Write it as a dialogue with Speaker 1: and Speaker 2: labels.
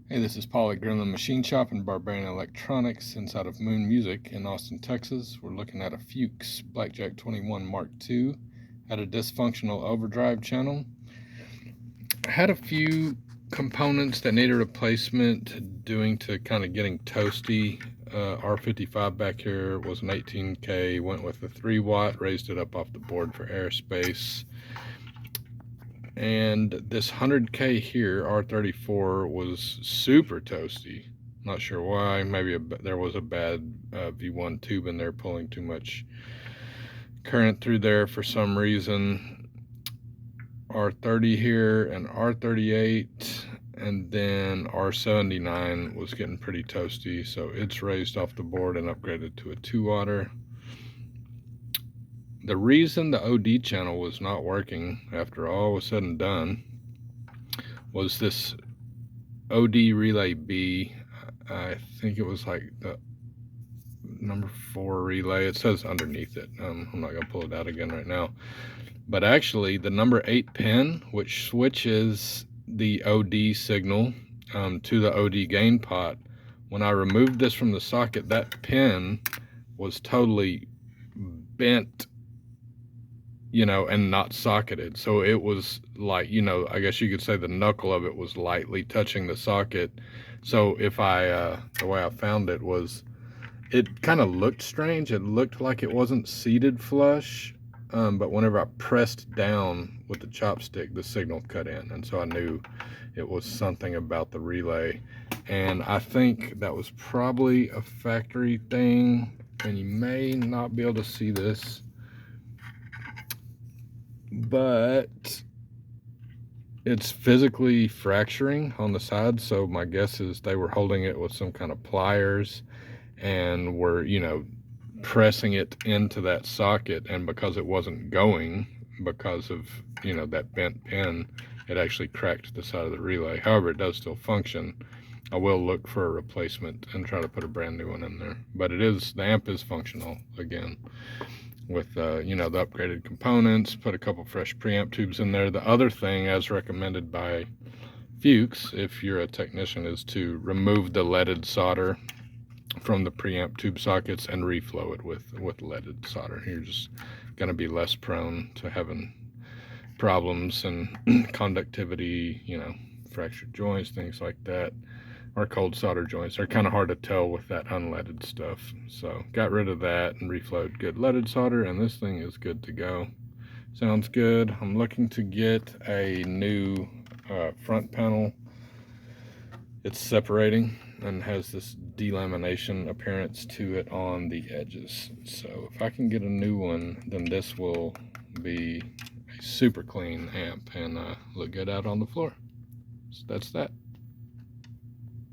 Speaker 1: Hey, this is Paul at Gremlin Machine Shop and Barbarian Electronics inside of Moon Music in Austin, Texas. We're looking at a Fuchs BLACKJACK 21 Mark II at a dysfunctional overdrive channel. I had a few components that needed replacement due to kind of getting toasty. R55 back here was an 18K, went with a 3 watt, raised it up off the board for airspace. And this 100K here, R34, was super toasty. Not sure why. Maybe there was a bad V1 tube in there pulling too much current through there for some reason. R30 here and R38, and then R79 was getting pretty toasty, so it's raised off the board and upgraded to a 2-watter. The reason the OD channel was not working after all was said and done was this OD relay B. I think it was like the number 4 relay. It says underneath it. I'm not going to pull it out again right now. But actually, the number 8 pin, which switches the OD signal to the OD gain pot, when I removed this from the socket, that pin was totally bent, and not socketed. So it was like, I guess you could say the knuckle of it was lightly touching the socket. So if the way I found it was, it kind of looked strange. It looked like it wasn't seated flush, but whenever I pressed down with the chopstick, the signal cut in. And so I knew it was something about the relay. And I think that was probably a factory thing. And you may not be able to see this, but it's physically fracturing on the side. So my guess is they were holding it with some kind of pliers and were, pressing it into that socket, and because it wasn't going, because of, that bent pin, it actually cracked the side of the relay. However, it does still function. I will look for a replacement and try to put a brand new one in there, but the amp is functional again with the upgraded components. Put a couple fresh preamp tubes in there. The other thing, as recommended by Fuchs, if you're a technician, is to remove the leaded solder from the preamp tube sockets and reflow it with leaded solder. You're just going to be less prone to having problems and conductivity, fractured joints, things like that, or cold solder joints. They're kind of hard to tell with that unleaded stuff. So got rid of that and reflowed good leaded solder, and this thing is good to go. Sounds good. I'm looking to get a new front panel. It's separating and has this delamination appearance to it on the edges. So if I can get a new one, then this will be a super clean amp and look good out on the floor. So that's that.